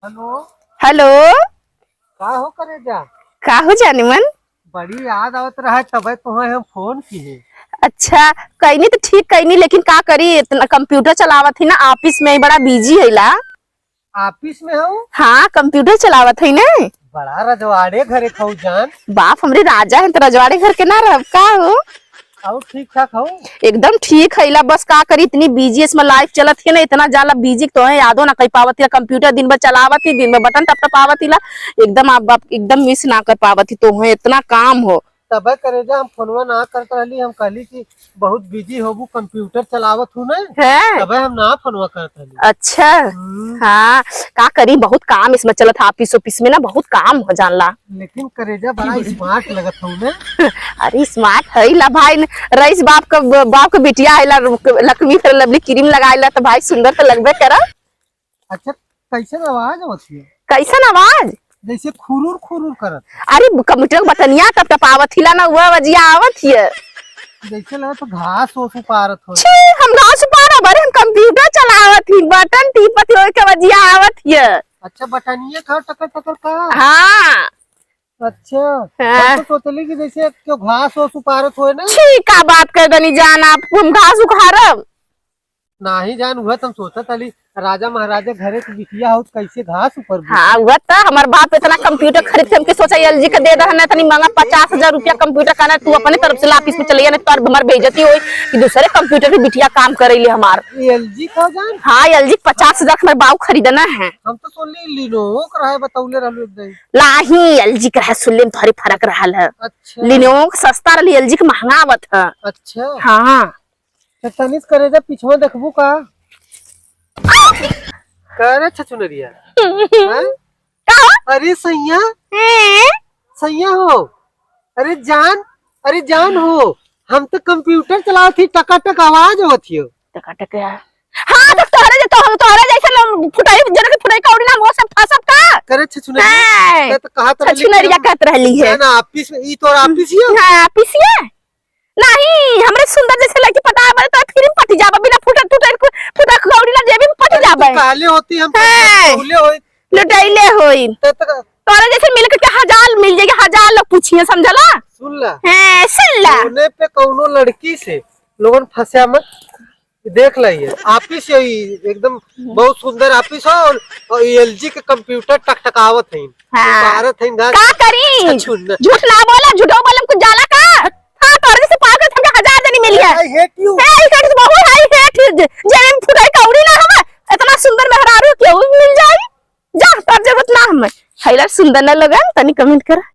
Hello. Hello. का हो करे जा? का हो जाने मन? बड़ी याद आवत रहा तब तुम्हें हम फोन किए। अच्छा कहीं नहीं तो ठीक कहीं नहीं, लेकिन का करी इतना कंप्यूटर चलावत थी ना, ऑफिस में ही बड़ा बिजी है ला। ऑफिस में हो? हाँ कंप्यूटर चलावत है ना। बड़ा रजवाड़े घरे खाऊ जान। बाप हमरे राजा है तो रजवाड़े घर के ना रह का हो। और ठीक ठाक हो? एकदम ठीक है ला, बस का करी इतनी बिजी इसमें लाइफ चलत है ना, इतना जाला बिजी तो है यादो ना कर पावत है। कंप्यूटर दिन भर चलावत ही, दिन भर बटन टपटपावत ही ला। एकदम आप एकदम मिस ना कर पावत ही तो है, इतना काम हो। तब करे जा हम फोनवा ना करत रहली, हम कहली कि बहुत बिजी होबू कंप्यूटर चलावत हूँ ना, है तब हम ना फोनवा करत रहली। अच्छा। हाँ का करी बहुत काम इसमें चलत, ऑफिस ऑफिस में ना बहुत काम हो जानला। लेकिन करेजा बड़ा स्मार्ट लगत हूँ ना। अरे स्मार्ट है ला भाई, रईस बाप का बिटिया है ला, लक्ष्मी फेयर लवली क्रीम लगाइला तो भाई सुंदर तो लगबे करा। अच्छा कैसे आवाज आवत है? कैसन आवाज? जैसे खुरूर खुरूर करत। अरे कंप्यूटर बटनिया टपटपावत हिला ना, वह वजिया आवत हिय। जैसे लगा तो घास ओस उपारत हो। छी हम घास पारा बरे, हम कंप्यूटर चलावत ही, बटन टिपत होय के वजिया आवत हिय। अच्छा बटनिया का टकर टकर का? हाँ। अच्छा। हाँ। हम तो सोचली कि जैसे क्यों घास ओस उपारत होए ना। छी का बात कर दनी जान, आप हम घास उखाड़ब नाही जान, हुआ तुम सोचत अली राजा महाराजा घरे की बिटिया हो कैसे घास ऊपर भी। हाँ वह तो हमार बाप इतना कंप्यूटर खरीद के हमके सोचा एलजी का दे दे ना, तनी महंगा 50,000 रुपया कंप्यूटर का ना, तू अपने तरफ से ऑफिस में चली ना तो हमार बेइज्जती होई कि दूसरे कंप्यूटर की बिटिया काम करेली हमार। एलजी का जान? हाँ एलजी 50,000 हमारे बाबू खरीदना है। हम तो सोचली लिनोवो का रहे, बतौले रहलू एकदम। लाही एलजी का है, सुनले में थोड़ी फर्क रहल है। अच्छा। लिनोवो सस्ता रही, एलजी का महंगा आवत है। अच्छा। हाँ तो तनिस करे जा पिछवा देखबू का? करे छछुनरिया। हैं? अरे सैया, सैया हो। अरे जान हो। हम तो कंप्यूटर चलाओ थी, टकाटक आवाज आवत हियो। टकाटक है। हाँ तो तोहरे जैसे फुटाई जरा के फुटाई कौड़ी ना वो सब फसब का करे छछुनरिया तो कहा तो छछुनरिया कहत रहली है ना। ऑफिस में ई तो ऑफिस ही है। हाँ ऑफिसिया नहीं, हमरे सुंदर जैसे लड़की पटा बड़े तो फिर पटी जाबे, बिना फुटा कौड़ी ना जेबी में पटी जाबे। काले होती हम लुटौले होई, लुटैले होई तो तोरे जैसे मिल के 1000 मिल जाएगी, 1000 लोग पूछिए समझला। सुन ला। हैं सुन ला। सोने पे कौनो लड़की से लोगन फंसा मत, देख लिये ऑफिस यही एकदम बहुत सुंदर ऑफिस हो। और एलजी के कंप्यूटर टकटकावत है। हाँ। भारत है ना। का करी झूठ ना बोला, झूठो बोलम कुछ जाला का। हाँ तोरे जैसे पागल हमके 1000 जनी मिली है। I hate you. है ई कट बहुत हाई हेट जेबी में फुटाई कौड़ी ना हमें, इतना सुंदर मेहरारू क्यों मिल जाई। जा तब जरूरत ना हमें, हैला सुंदर ना लगन तनी कमेंट कर।